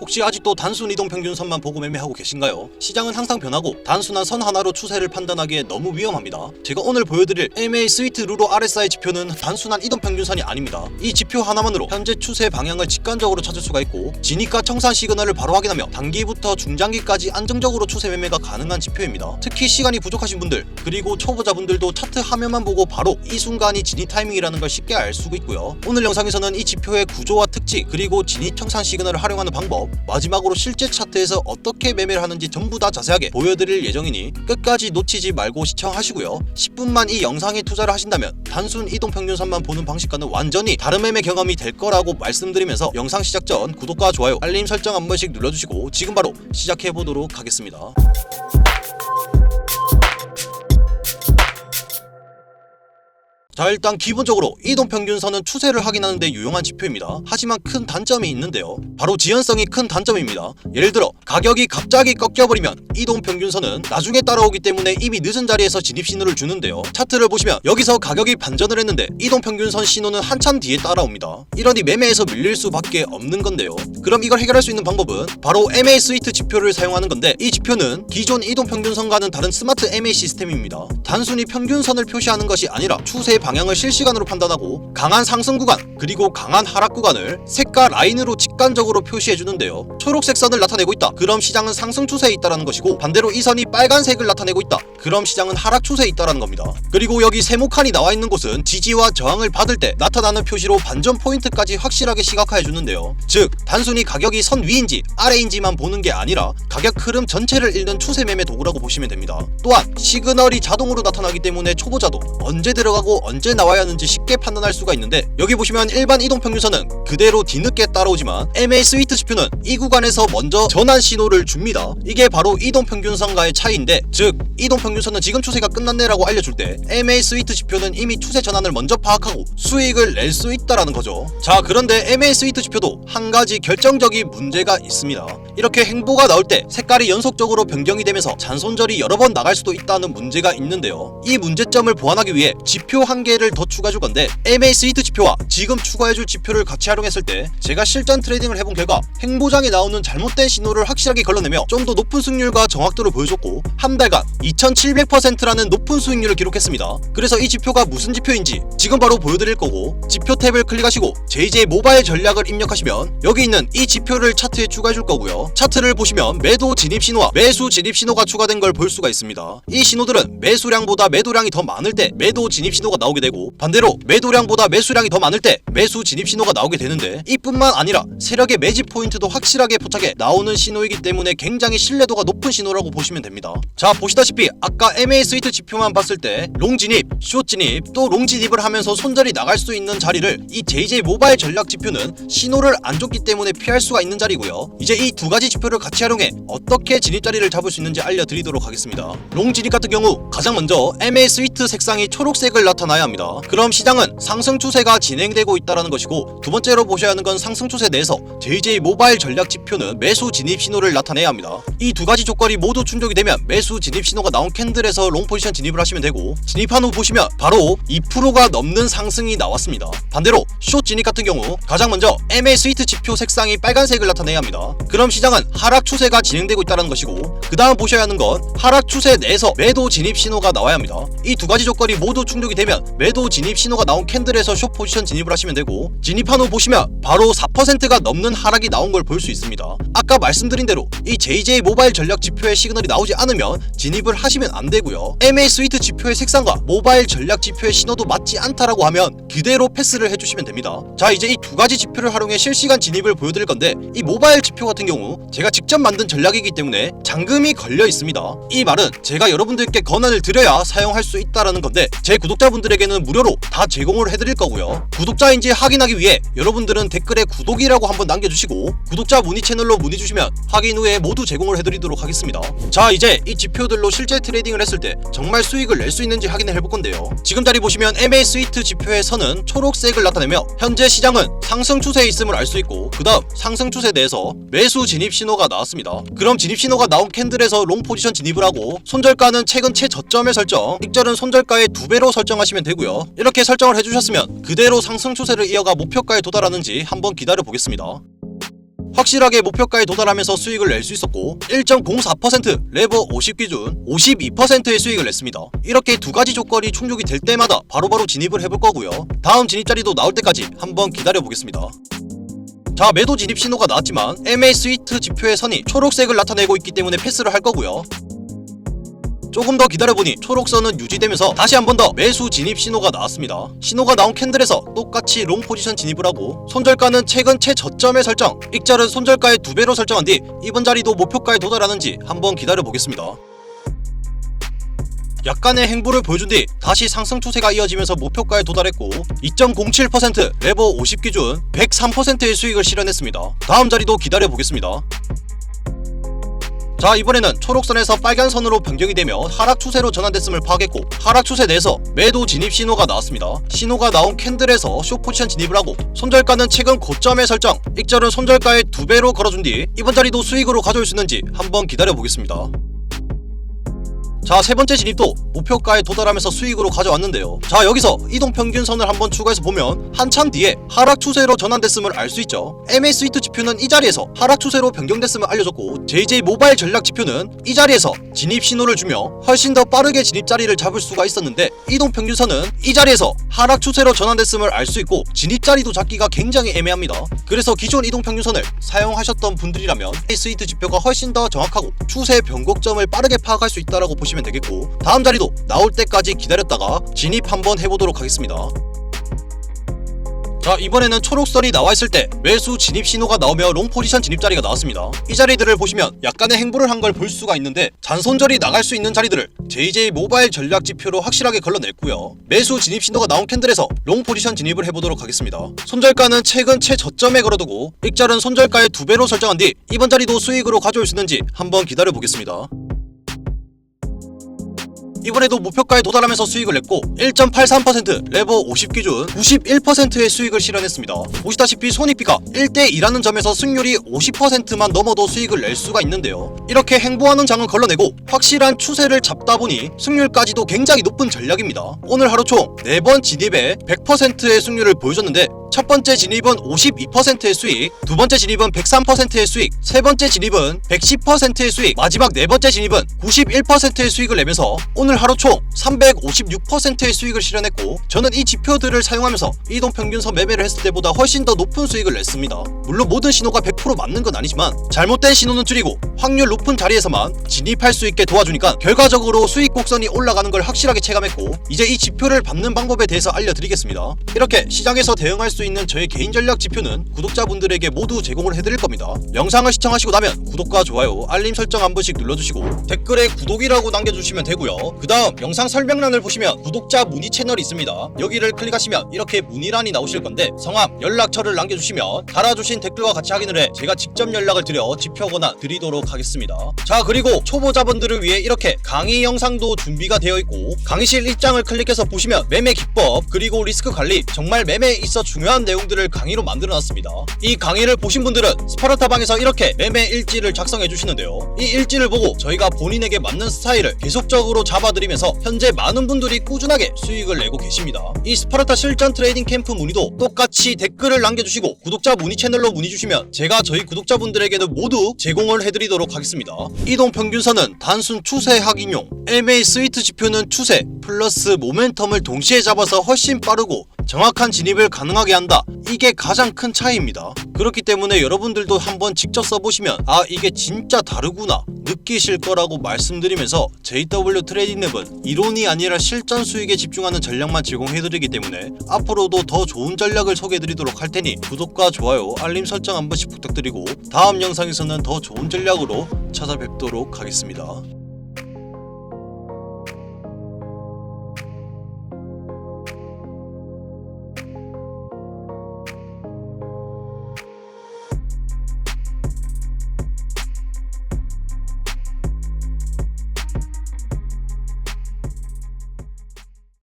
혹시 아직도 단순 이동평균선만 보고 매매하고 계신가요? 시장은 항상 변하고 단순한 선 하나로 추세를 판단하기에 너무 위험합니다. 제가 오늘 보여드릴 MA 스위트 루로 RSI 지표는 단순한 이동평균선이 아닙니다. 이 지표 하나만으로 현재 추세 방향을 직관적으로 찾을 수가 있고 진입가 청산 시그널을 바로 확인하며 단기부터 중장기까지 안정적으로 추세 매매가 가능한 지표입니다. 특히 시간이 부족하신 분들 그리고 초보자분들도 차트 화면만 보고 바로 이 순간이 진입 타이밍이라는 걸 쉽게 알 수 있고요. 오늘 영상에서는 이 지표의 구조와 특징 그리고 진입 청산 시그널을 활용하는 방법, 마지막으로 실제 차트에서 어떻게 매매를 하는지 전부 다 자세하게 보여드릴 예정이니 끝까지 놓치지 말고 시청하시고요. 10분만 이 영상에 투자를 하신다면 단순 이동평균선만 보는 방식과는 완전히 다른 매매 경험이 될 거라고 말씀드리면서 영상 시작 전 구독과 좋아요, 알림 설정 한 번씩 눌러주시고 지금 바로 시작해보도록 하겠습니다. 자, 일단 기본적으로 이동평균선은 추세를 확인하는 데 유용한 지표입니다. 하지만 큰 단점이 있는데요. 바로 지연성이 큰 단점입니다. 예를 들어 가격이 갑자기 꺾여버리면 이동평균선은 나중에 따라오기 때문에 이미 늦은 자리에서 진입 신호를 주는데요. 차트를 보시면 여기서 가격이 반전을 했는데 이동평균선 신호는 한참 뒤에 따라옵니다. 이러니 매매에서 밀릴 수밖에 없는 건데요. 그럼 이걸 해결할 수 있는 방법은 바로 MA 스위트 지표를 사용하는 건데, 이 지표는 기존 이동평균선과는 다른 스마트 MA 시스템입니다. 단순히 평균선을 표시하는 것이 아니라 추세 방향을 실시간으로 판단하고 강한 상승 구간 그리고 강한 하락 구간을 색깔 라인으로 직관적으로 표시해 주는데요. 초록색 선을 나타내고 있다, 그럼 시장은 상승 추세에 있다라는 것이고, 반대로 이 선이 빨간색을 나타내고 있다, 그럼 시장은 하락 추세에 있다라는 겁니다. 그리고 여기 세모칸이 나와 있는 곳은 지지와 저항을 받을 때 나타나는 표시로 반전 포인트까지 확실하게 시각화해 주는데요. 즉 단순히 가격이 선 위인지 아래인지만 보는 게 아니라 가격 흐름 전체를 읽는 추세 매매 도구라고 보시면 됩니다. 또한 시그널이 자동으로 나타나기 때문에 초보자도 언제 들어가고 언제 나와야 하는지 쉽게 판단할 수가 있는데, 여기 보시면 일반 이동평균선은 그대로 뒤늦게 따라오지만 MA 스위트 지표는 이 구간에서 먼저 전환 신호를 줍니다. 이게 바로 이동평균선과의 차이인데, 즉 이동평균선은 지금 추세가 끝났네라고 알려줄 때 MA 스위트 지표는 이미 추세 전환을 먼저 파악하고 수익을 낼 수 있다라는 거죠. 자, 그런데 MA 스위트 지표도 한 가지 결정적인 문제가 있습니다. 이렇게 행보가 나올 때 색깔이 연속적으로 변경이 되면서 잔손절이 여러 번 나갈 수도 있다는 문제가 있는데요. 이 문제점을 보완하기 위해 지표 한 개를 더 추가해줄 건데, MA 스위트 지표와 지금 추가해줄 지표를 같이 활용했을 때 제가 실전 트레이딩을 해본 결과 행보장에 나오는 잘못된 신호를 확실하게 걸러내며 좀 더 높은 수익률과 정확도를 보여줬고 한 달간 2700%라는 높은 수익률을 기록했습니다. 그래서 이 지표가 무슨 지표인지 지금 바로 보여드릴 거고, 지표 탭을 클릭하시고 JJ 모바일 전략을 입력하시면 여기 있는 이 지표를 차트에 추가해줄 거고요. 차트를 보시면 매도 진입 신호와 매수 진입 신호가 추가된 걸 볼 수가 있습니다. 이 신호들은 매수량보다 매도량이 더 많을 때 매도 진입 신호가 나오게 되고, 반대로 매도량보다 매수량이 더 많을 때 매수 진입 신호가 나오게 되는데, 이뿐만 아니라 세력의 매집 포인트도 확실하게 포착해 나오는 신호이기 때문에 굉장히 신뢰도가 높은 신호라고 보시면 됩니다. 자, 보시다시피 아까 MA 스위트 지표만 봤을 때 롱 진입, 숏 진입, 또 롱 진입을 하면서 손절이 나갈 수 있는 자리를 이 JJ 모바일 전략 지표는 신호를 안 줬기 때문에 피할 수가 있는 자리고요. 이제 이 두 가지 지표를 같이 활용해 어떻게 진입 자리를 잡을 수 있는지 알려드리도록 하겠습니다. 롱 진입 같은 경우 가장 먼저 MA 스위트 색상이 초록색을 나타나야 합니다. 그럼 시장은 상승 추세가 진행되고 있다는 것이고, 두 번째로 보셔야 하는 건 상승 추세 내에서 JJ 모바일 전략 지표는 매수 진입 신호를 나타내야 합니다. 이 두 가지 조건이 모두 충족이 되면 매수 진입 신호가 나온 캔들에서 롱 포지션 진입을 하시면 되고, 진입한 후 보시면 바로 2%가 넘는 상승이 나왔습니다. 반대로 숏 진입 같은 경우 가장 먼저 MA 스위트 지표 색상이 빨간색을 나타내야 합니다. 그럼 시장은 하락 추세가 진행되고 있다는 것이고, 그 다음 보셔야 하는 건 하락 추세 내에서 매도 진입 신호가 나와야 합니다. 이 두 가지 조건이 모두 충족이 되면 매도 진입 신호가 나온 캔들에서 숏 포지션 진입을 하시면 되고, 진입한 후 보시면 바로 4%가 넘는 하락이 나온 걸 볼 수 있습니다. 아까 말씀드린 대로 이 JJ 모바일 전략 지표의 시그널이 나오지 않으면 진입을 하시면 안 되고요. MA 스위트 지표의 색상과 모바일 전략 지표의 신호도 맞지 않다라고 하면 그대로 패스를 해주시면 됩니다. 자, 이제 이 두 가지 지표를 활용해 실시간 진입을 보여드릴 건데, 이 모바일 지표 같은 경우 제가 직접 만든 전략이기 때문에 잔금이 걸려 있습니다. 이 말은 제가 여러분들께 권한을 드려야 사용할 수 있다라는 건데, 제 구독자분들에게는 무료로 다 제공을 해드릴 거고요. 구독자인지 확인하기 위해 여러분들은 댓글에 구독이라고 한번 남겨주시고 구독자 문의 채널로 문의 주시면 확인 후에 모두 제공을 해드리도록 하겠습니다. 자, 이제 이 지표들로 실제 트레이딩을 했을 때 정말 수익을 낼 수 있는지 확인을 해볼 건데요. 지금 자리 보시면 MA 스위트 지표의 선은 초록색을 나타내며 현재 시장은 상승 추세에 있음을 알 수 있고, 그 다음 상승 추세 내에서 매수 진입 신호가 나왔습니다. 그럼 진입 신호가 나온 캔들에서 롱 포지션 진입을 하고, 손절가는 최근 최저점에 설정, 익절은 손절가의 2배로 설정하시면 되고요. 이렇게 설정을 해주셨으면 그대로 상승 추세를 이어가 목표가에 도달하는지 한번 기다려 보겠습니다. 확실하게 목표가에 도달하면서 수익을 낼 수 있었고 1.04% 레버 50 기준 52%의 수익을 냈습니다. 이렇게 두 가지 조건이 충족이 될 때마다 바로바로 진입을 해볼 거고요. 다음 진입 자리도 나올 때까지 한번 기다려 보겠습니다. 자, 매도 진입 신호가 나왔지만 MA 스위트 지표의 선이 초록색을 나타내고 있기 때문에 패스를 할 거고요. 조금 더 기다려보니 초록선은 유지되면서 다시 한 번 더 매수 진입 신호가 나왔습니다. 신호가 나온 캔들에서 똑같이 롱 포지션 진입을 하고 손절가는 최근 최저점에 설정, 익절은 손절가의 2배로 설정한 뒤 이번 자리도 목표가에 도달하는지 한번 기다려보겠습니다. 약간의 행보를 보여준 뒤 다시 상승 추세가 이어지면서 목표가에 도달했고 2.07% 레버 50 기준 103%의 수익을 실현했습니다. 다음 자리도 기다려보겠습니다. 자, 이번에는 초록선에서 빨간선으로 변경이 되며 하락 추세로 전환됐음을 파악했고 하락 추세 내에서 매도 진입 신호가 나왔습니다. 신호가 나온 캔들에서 숏 포지션 진입을 하고 손절가는 최근 고점에 설정, 익절은 손절가의 2배로 걸어준 뒤 이번 자리도 수익으로 가져올 수 있는지 한번 기다려보겠습니다. 자, 세 번째 진입도 목표가에 도달하면서 수익으로 가져왔는데요. 자, 여기서 이동평균선을 한번 추가해서 보면 한참 뒤에 하락 추세로 전환됐음을 알 수 있죠. MA 스위트 지표는 이 자리에서 하락 추세로 변경됐음을 알려줬고 JJ 모바일 전략 지표는 이 자리에서 진입 신호를 주며 훨씬 더 빠르게 진입 자리를 잡을 수가 있었는데 이동평균선은 이 자리에서 하락 추세로 전환됐음을 알 수 있고 진입 자리도 잡기가 굉장히 애매합니다. 그래서 기존 이동평균선을 사용하셨던 분들이라면 MA 스위트 지표가 훨씬 더 정확하고 추세 변곡점을 빠르게 파악할 수 있다라고 보시면 되겠고 다음 자리도 나올 때까지 기다렸다가 진입 한번 해보도록 하겠습니다. 자, 이번에는 초록선이 나와있을 때 매수 진입 신호가 나오며 롱 포지션 진입 자리가 나왔습니다. 이 자리들을 보시면 약간의 행보를 한 걸 볼 수가 있는데 잔손절이 나갈 수 있는 자리들을 JJ 모바일 전략 지표로 확실하게 걸러냈고요. 매수 진입 신호가 나온 캔들에서 롱 포지션 진입을 해보도록 하겠습니다. 손절가는 최근 최저점에 걸어두고 익절은 손절가의 2배로 설정한 뒤 이번 자리도 수익으로 가져올 수 있는지 한번 기다려보겠습니다. 이번에도 목표가에 도달하면서 수익을 냈고 1.83% 레버 50 기준 91%의 수익을 실현했습니다. 보시다시피 손익비가 1대2라는 점에서 승률이 50%만 넘어도 수익을 낼 수가 있는데요. 이렇게 행보하는 장은 걸러내고 확실한 추세를 잡다 보니 승률까지도 굉장히 높은 전략입니다. 오늘 하루 총 4번 진입에 100%의 승률을 보여줬는데 첫 번째 진입은 52%의 수익, 두 번째 진입은 103%의 수익, 세 번째 진입은 110%의 수익, 마지막 네 번째 진입은 91%의 수익을 내면서 오늘 하루 총 356%의 수익을 실현했고 저는 이 지표들을 사용하면서 이동평균선 매매를 했을 때보다 훨씬 더 높은 수익을 냈습니다. 물론 모든 신호가 100% 맞는 건 아니지만 잘못된 신호는 줄이고 확률 높은 자리에서만 진입할 수 있게 도와주니까 결과적으로 수익 곡선이 올라가는 걸 확실하게 체감했고 이제 이 지표를 밟는 방법에 대해서 알려드리겠습니다. 이렇게 시장에서 대응할 수 있는 저의 개인 전략 지표는 구독자분들에게 모두 제공을 해드릴 겁니다. 영상을 시청하시고 나면 구독과 좋아요, 알림 설정 한 번씩 눌러주시고 댓글에 구독이라고 남겨주시면 되고요. 그 다음 영상 설명란을 보시면 구독자 문의 채널이 있습니다. 여기를 클릭하시면 이렇게 문의란이 나오실 건데 성함, 연락처를 남겨주시면 달아주신 댓글과 같이 확인을 해 제가 직접 연락을 드려 지표 권한 드리도록 하겠습니다. 자, 그리고 초보자분들을 위해 이렇게 강의 영상도 준비가 되어 있고 강의실 입장을 클릭해서 보시면 매매 기법 그리고 리스크 관리 정말 매매에 있어 중요한 내용들을 강의로 만들어놨습니다. 이 강의를 보신 분들은 스파르타 방에서 이렇게 매매 일지를 작성해 주시는데요. 이 일지를 보고 저희가 본인에게 맞는 스타일을 계속적으로 잡아드리면서 현재 많은 분들이 꾸준하게 수익을 내고 계십니다. 이 스파르타 실전 트레이딩 캠프 문의도 똑같이 댓글을 남겨주시고 구독자 문의 채널로 문의 주시면 제가 저희 구독자분들에게도 모두 제공을 해드리도록 하겠습니다. 이동평균선은 단순 추세 확인용, MA 스위트 지표는 추세 플러스 모멘텀을 동시에 잡아서 훨씬 빠르고 정확한 진입을 가능하게 한다. 이게 가장 큰 차이입니다. 그렇기 때문에 여러분들도 한번 직접 써보시면 아, 이게 진짜 다르구나 느끼실 거라고 말씀드리면서 JW 트레이딩랩은 이론이 아니라 실전 수익에 집중하는 전략만 제공해드리기 때문에 앞으로도 더 좋은 전략을 소개해드리도록 할 테니 구독과 좋아요, 알림 설정 한 번씩 부탁드리고 다음 영상에서는 더 좋은 전략으로 찾아뵙도록 하겠습니다.